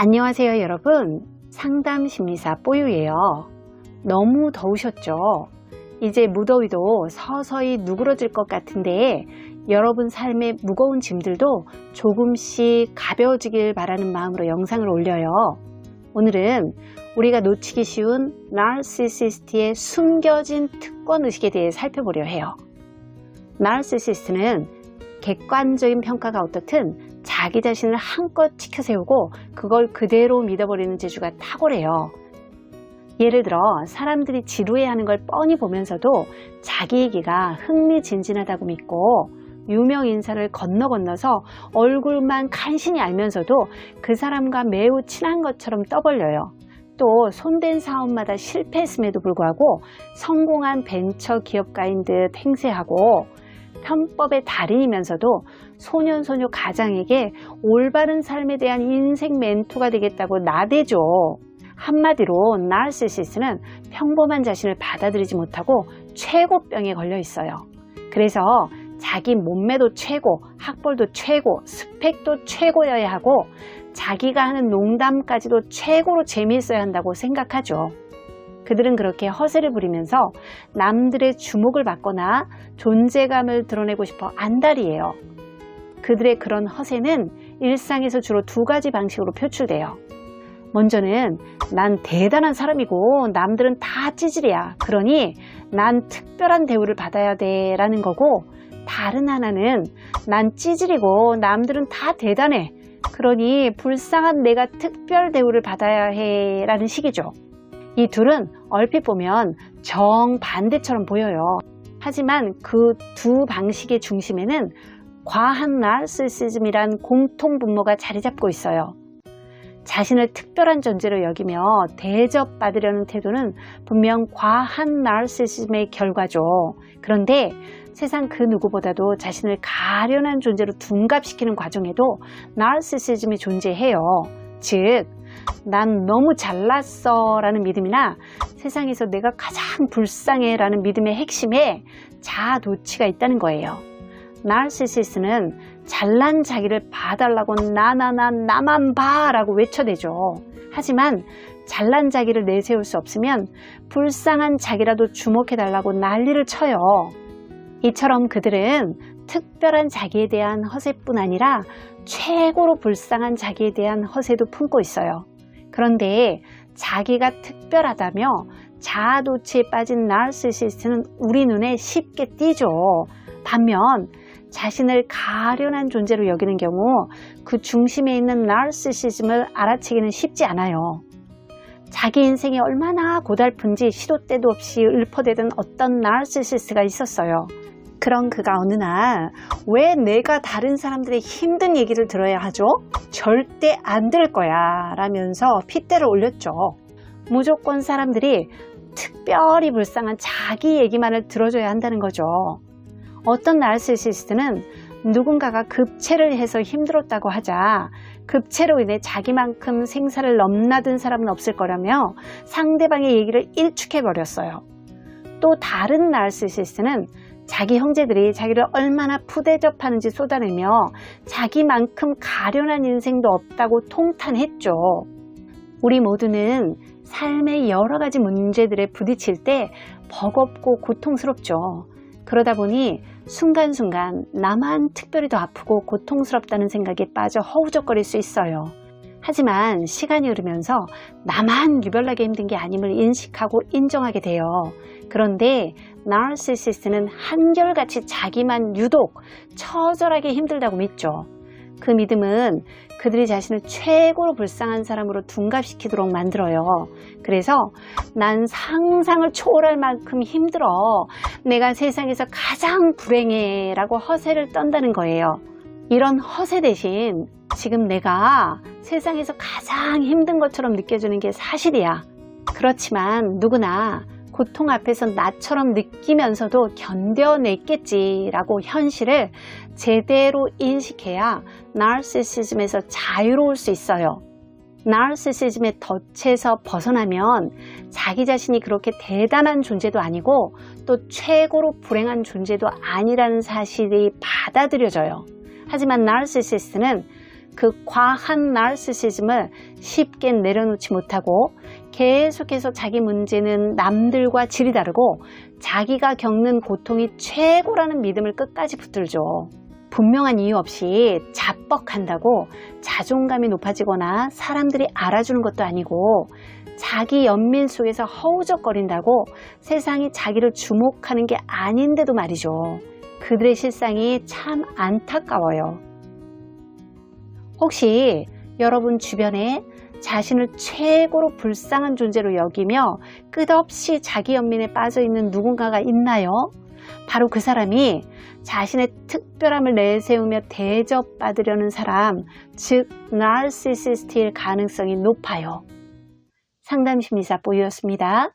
안녕하세요 여러분, 상담심리사 뽀유예요. 너무 더우셨죠? 이제 무더위도 서서히 누그러질 것 같은데 여러분 삶의 무거운 짐들도 조금씩 가벼워지길 바라는 마음으로 영상을 올려요. 오늘은 우리가 놓치기 쉬운 나르시시스트의 숨겨진 특권의식에 대해 살펴보려 해요. 나르시시스트는 객관적인 평가가 어떻든 자기 자신을 한껏 치켜세우고 그걸 그대로 믿어버리는 재주가 탁월해요. 예를 들어 사람들이 지루해하는 걸 뻔히 보면서도 자기 얘기가 흥미진진하다고 믿고 유명 인사를 건너서 얼굴만 간신히 알면서도 그 사람과 매우 친한 것처럼 떠벌려요. 또 손댄 사업마다 실패했음에도 불구하고 성공한 벤처 기업가인 듯 행세하고 편법의 달인이면서도 소년소녀 가장에게 올바른 삶에 대한 인생 멘토가 되겠다고 나대죠. 한마디로 나르시시스트는 평범한 자신을 받아들이지 못하고 최고병에 걸려 있어요. 그래서 자기 몸매도 최고, 학벌도 최고, 스펙도 최고여야 하고 자기가 하는 농담까지도 최고로 재미있어야 한다고 생각하죠. 그들은 그렇게 허세를 부리면서 남들의 주목을 받거나 존재감을 드러내고 싶어 안달이에요. 그들의 그런 허세는 일상에서 주로 두 가지 방식으로 표출돼요. 먼저는 난 대단한 사람이고 남들은 다 찌질이야. 그러니 난 특별한 대우를 받아야 돼 라는 거고, 다른 하나는 난 찌질이고 남들은 다 대단해. 그러니 불쌍한 내가 특별 대우를 받아야 해 라는 식이죠. 이 둘은 얼핏 보면 정반대처럼 보여요. 하지만 그 두 방식의 중심에는 과한 나르시시즘이란 공통 분모가 자리 잡고 있어요. 자신을 특별한 존재로 여기며 대접받으려는 태도는 분명 과한 나르시시즘의 결과죠. 그런데 세상 그 누구보다도 자신을 가련한 존재로 둔갑시키는 과정에도 나르시시즘이 존재해요. 즉, 난 너무 잘났어 라는 믿음이나 세상에서 내가 가장 불쌍해 라는 믿음의 핵심에 자아도취가 있다는 거예요. 나르시시스트는 잘난 자기를 봐달라고 나만 봐 라고 외쳐대죠. 하지만 잘난 자기를 내세울 수 없으면 불쌍한 자기라도 주목해달라고 난리를 쳐요. 이처럼 그들은 특별한 자기에 대한 허세뿐 아니라 최고로 불쌍한 자기에 대한 허세도 품고 있어요. 그런데 자기가 특별하다며 자아도취에 빠진 나르시시스트는 우리 눈에 쉽게 띄죠. 반면 자신을 가련한 존재로 여기는 경우 그 중심에 있는 나르시시즘을 알아채기는 쉽지 않아요. 자기 인생이 얼마나 고달픈지 시도 때도 없이 읊어대던 어떤 나르시시스트가 있었어요. 그런 그가 어느 날 왜 내가 다른 사람들의 힘든 얘기를 들어야 하죠? 절대 안 될 거야 라면서 핏대를 올렸죠. 무조건 사람들이 특별히 불쌍한 자기 얘기만을 들어줘야 한다는 거죠. 어떤 나르시시스트는 누군가가 급체를 해서 힘들었다고 하자 급체로 인해 자기만큼 생사를 넘나든 사람은 없을 거라며 상대방의 얘기를 일축해버렸어요. 또 다른 나르시시스트는 자기 형제들이 자기를 얼마나 푸대접하는지 쏟아내며 자기만큼 가련한 인생도 없다고 통탄했죠. 우리 모두는 삶의 여러 가지 문제들에 부딪힐 때 버겁고 고통스럽죠. 그러다 보니 순간순간 나만 특별히 더 아프고 고통스럽다는 생각에 빠져 허우적거릴 수 있어요. 하지만 시간이 흐르면서 나만 유별나게 힘든 게 아님을 인식하고 인정하게 돼요. 그런데 나르시시스트는 한결같이 자기만 유독 처절하게 힘들다고 믿죠. 그 믿음은 그들이 자신을 최고로 불쌍한 사람으로 둔갑시키도록 만들어요. 그래서 난 상상을 초월할 만큼 힘들어. 내가 세상에서 가장 불행해 라고 허세를 떤다는 거예요. 이런 허세 대신 지금 내가 세상에서 가장 힘든 것처럼 느껴지는 게 사실이야. 그렇지만 누구나 고통 앞에서 나처럼 느끼면서도 견뎌냈겠지라고 현실을 제대로 인식해야 나르시시즘에서 자유로울 수 있어요. 나르시시즘의 덫에서 벗어나면 자기 자신이 그렇게 대단한 존재도 아니고 또 최고로 불행한 존재도 아니라는 사실이 받아들여져요. 하지만 나르시시스트는 그 과한 나르시시즘을 쉽게 내려놓지 못하고 계속해서 자기 문제는 남들과 질이 다르고 자기가 겪는 고통이 최고라는 믿음을 끝까지 붙들죠. 분명한 이유 없이 자뻑한다고 자존감이 높아지거나 사람들이 알아주는 것도 아니고 자기 연민 속에서 허우적거린다고 세상이 자기를 주목하는 게 아닌데도 말이죠. 그들의 실상이 참 안타까워요. 혹시 여러분 주변에 자신을 최고로 불쌍한 존재로 여기며 끝없이 자기 연민에 빠져 있는 누군가가 있나요? 바로 그 사람이 자신의 특별함을 내세우며 대접받으려는 사람, 즉 나르시시스트일 가능성이 높아요. 상담심리사 뽀유였습니다.